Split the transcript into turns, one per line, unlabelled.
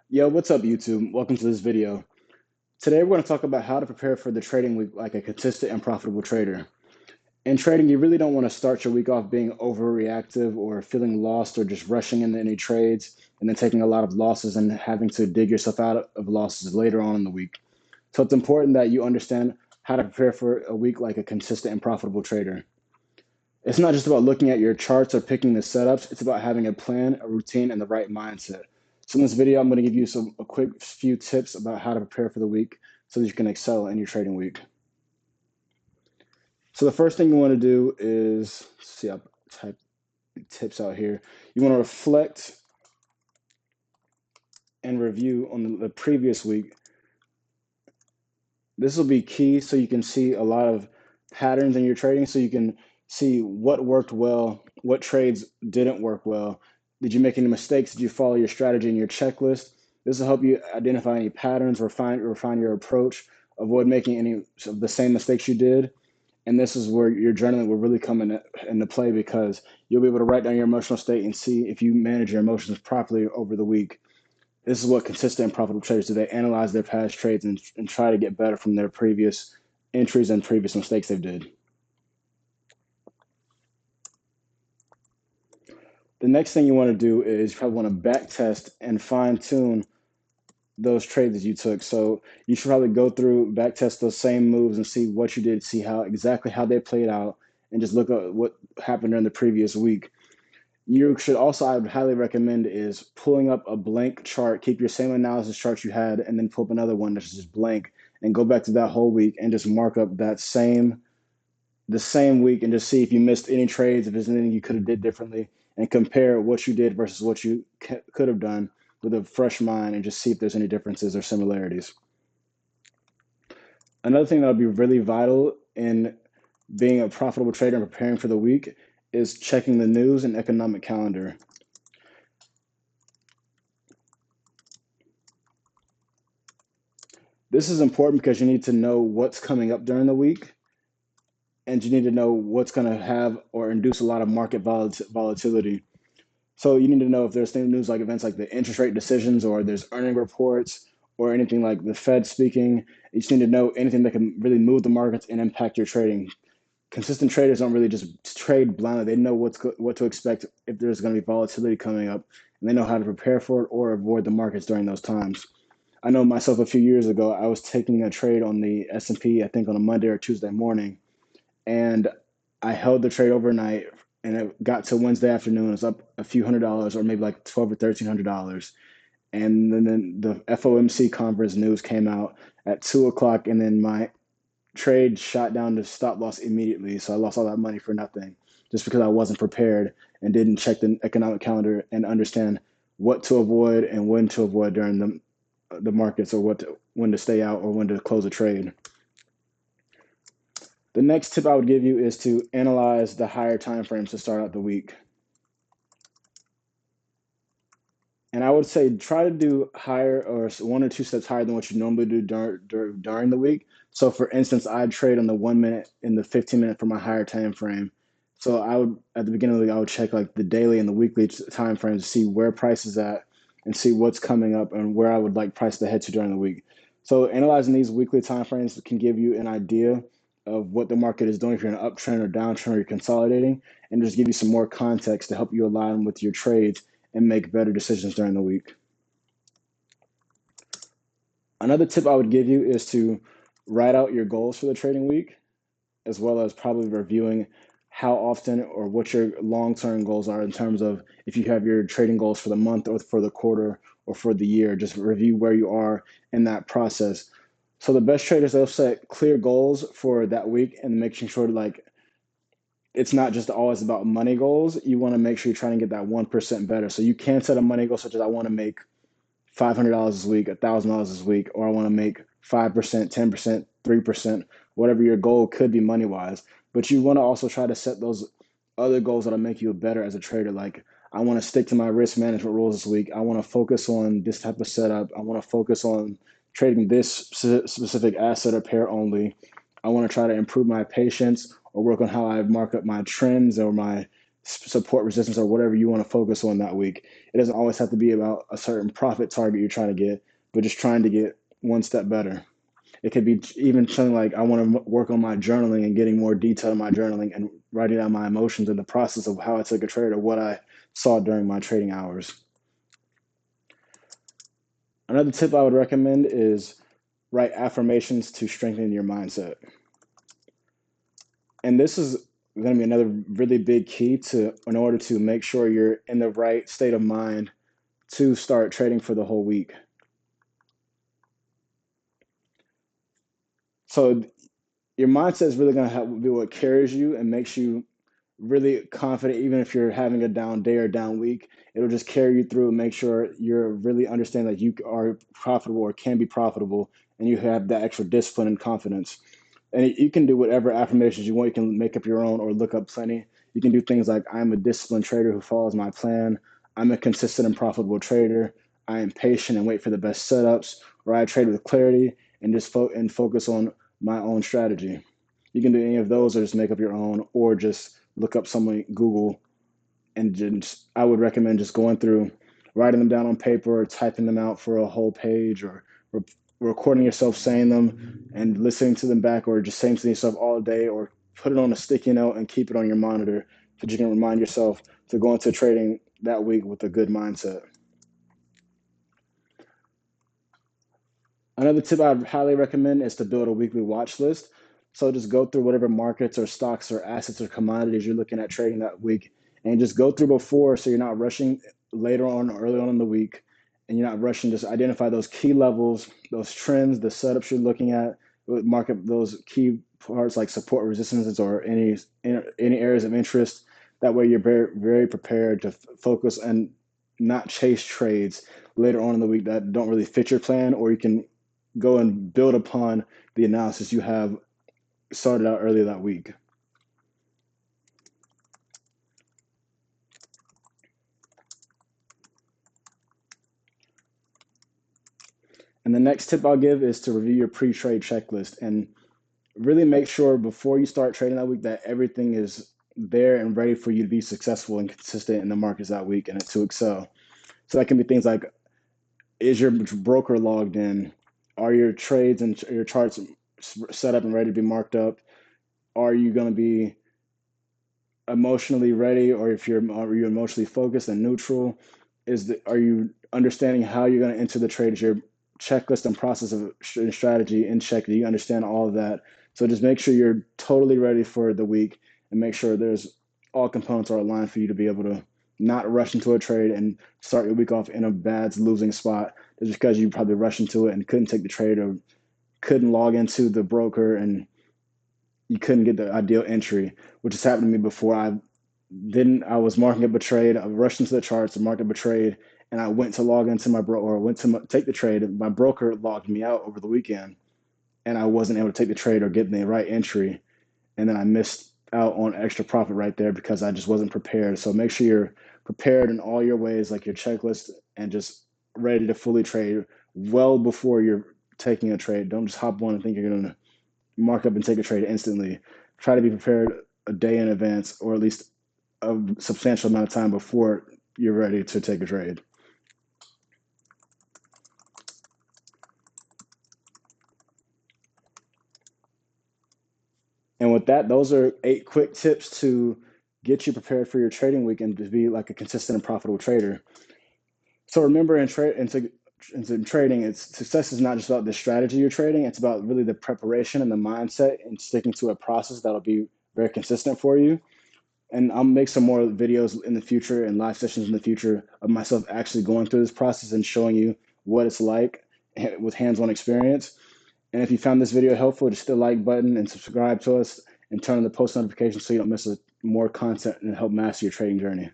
Yo, what's up, YouTube? Welcome to this video. Today, we're going to talk about how to prepare for the trading week like a consistent and profitable trader. In trading, you really don't want to start your week off being overreactive or feeling lost or just rushing into any trades and then taking a lot of losses and having to dig yourself out of losses later on in the week. So it's important that you understand how to prepare for a week like a consistent and profitable trader. It's not just about looking at your charts or picking the setups. It's about having a plan, a routine, and the right mindset. So in this video, I'm going to give you a quick few tips about how to prepare for the week so that you can excel in your trading week. So the first thing you want to do is, see, I'll type tips out here. You want to reflect and review on the previous week. This will be key so you can see a lot of patterns in your trading so you can see what worked well, what trades didn't work well. Did you make any mistakes? Did you follow your strategy and your checklist? This will help you identify any patterns, refine your approach, avoid making any of the same mistakes you did. And this is where your journaling will really come into play because you'll be able to write down your emotional state and see if you manage your emotions properly over the week. This is what consistent and profitable traders do. They analyze their past trades and try to get better from their previous entries and previous mistakes they've did. The next thing you want to do is you probably want to back test and fine tune those trades that you took. So you should probably go through, back test those same moves and see what you did, see how exactly how they played out, and just look at what happened during the previous week. You should also, I would highly recommend, is pulling up a blank chart. Keep your same analysis chart you had, and then pull up another one that's just blank, and go back to that whole week and just mark up the same week, and just see if you missed any trades, if there's anything you could have did differently, and compare what you did versus what you could have done with a fresh mind, and just see if there's any differences or similarities. Another thing that would be really vital in being a profitable trader and preparing for the week is checking the news and economic calendar. This is important because you need to know what's coming up during the week, and you need to know what's going to have or induce a lot of market volatility. So you need to know if there's news like events like the interest rate decisions, or there's earning reports, or anything like the Fed speaking. You just need to know anything that can really move the markets and impact your trading. Consistent traders don't really just trade blindly. They know what to expect if there's going to be volatility coming up, and they know how to prepare for it or avoid the markets during those times. I know myself a few years ago, I was taking a trade on the S&P, I think on a Monday or Tuesday morning, and I held the trade overnight, and it got to Wednesday afternoon. It was up a few $100s, or maybe like $1,200 or $1,300. And then the FOMC conference news came out at 2 o'clock, and then my trade shot down to stop loss immediately. So I lost all that money for nothing just because I wasn't prepared and didn't check the economic calendar and understand what to avoid and when to avoid during the markets, or when to stay out or when to close a trade. The next tip I would give you is to analyze the higher time frames to start out the week. And I would say try to do higher, or one or two steps higher than what you normally do during the week. So for instance, I'd trade on the 1 minute and the 15 minute for my higher time frame. So I would, at the beginning of the week, I would check like the daily and the weekly time frames to see where price is at and see what's coming up and where I would like price to head to during the week. So analyzing these weekly time frames can give you an idea of what the market is doing, if you're in an uptrend or downtrend, or you're consolidating, and just give you some more context to help you align with your trades and make better decisions during the week. Another tip I would give you is to write out your goals for the trading week, as well as probably reviewing how often or what your long-term goals are, in terms of if you have your trading goals for the month or for the quarter or for the year. Just review where you are in that process. So the best traders, they'll set clear goals for that week and making sure like it's not just always about money goals. You want to make sure you're trying to get that 1% better. So you can set a money goal such as I want to make $500 this week, $1,000 this week, or I want to make 5%, 10%, 3%, whatever your goal could be money wise. But you want to also try to set those other goals that'll make you better as a trader. Like, I want to stick to my risk management rules this week. I want to focus on this type of setup. I want to focus on trading this specific asset or pair only. I want to try to improve my patience or work on how I mark up my trends or my support resistance or whatever you want to focus on that week. It doesn't always have to be about a certain profit target you're trying to get, but just trying to get one step better. It could be even something like I want to work on my journaling and getting more detail in my journaling and writing down my emotions and the process of how I took a trade or what I saw during my trading hours. Another tip I would recommend is write affirmations to strengthen your mindset. And this is going to be another really big key to in order to make sure you're in the right state of mind to start trading for the whole week. So your mindset is really going to help be what carries you and makes you really confident, even if you're having a down day or down week. It'll just carry you through and make sure you're really understand that you are profitable or can be profitable, and you have that extra discipline and confidence. And you can do whatever affirmations you want. You can make up your own or look up plenty. You can do things like, I'm a disciplined trader who follows my plan. I'm a consistent and profitable trader. I am patient and wait for the best setups. Or I trade with clarity and just focus on my own strategy. You can do any of those or just make up your own or just look up someone, Google, and just, I would recommend just going through, writing them down on paper or typing them out for a whole page or recording yourself saying them and listening to them back or just saying to yourself all day or put it on a sticky note and keep it on your monitor so you can remind yourself to go into trading that week with a good mindset. Another tip I highly recommend is to build a weekly watch list. So just go through whatever markets or stocks or assets or commodities you're looking at trading that week and just go through before so you're not rushing later on or early on in the week and you're not rushing. Just identify those key levels, those trends, the setups you're looking at, market those key parts like support resistances or any areas of interest. That way you're very, very prepared to focus and not chase trades later on in the week that don't really fit your plan, or you can go and build upon the analysis you have started out earlier that week. And the next tip I'll give is to review your pre-trade checklist and really make sure before you start trading that week that everything is there and ready for you to be successful and consistent in the markets that week and to excel. So that can be things like, is your broker logged in? Are your trades and your charts set up and ready to be marked up? Are you going to be emotionally ready, or if are you emotionally focused and neutral? Are you understanding how you're going to enter the trade? Is your checklist and process of strategy in check? Do you understand all of that? So just make sure you're totally ready for the week and make sure there's all components are aligned for you to be able to not rush into a trade and start your week off in a bad losing spot just because you probably rushed into it and couldn't take the trade or couldn't log into the broker and you couldn't get the ideal entry, which has happened to me before. I was marking up a trade. I rushed into the charts and marked up a trade, and I went to log into my broker or went to take the trade. And my broker logged me out over the weekend, and I wasn't able to take the trade or get the right entry, and then I missed out on extra profit right there because I just wasn't prepared. So make sure you're prepared in all your ways, like your checklist, and just ready to fully trade well before you're taking a trade. Don't just hop on and think you're going to mark up and take a trade instantly. Try to be prepared a day in advance, or at least a substantial amount of time before you're ready to take a trade. And with that, those are 8 quick tips to get you prepared for your trading week and to be like a consistent and profitable trader. So remember, in trading, it's success is not just about the strategy you're trading. It's about really the preparation and the mindset and sticking to a process that'll be very consistent for you. And I'll make some more videos in the future and live sessions in the future of myself actually going through this process and showing you what it's like with hands-on experience. And if you found this video helpful, just hit the like button and subscribe to us and turn on the post notifications so you don't miss more content and help master your trading journey.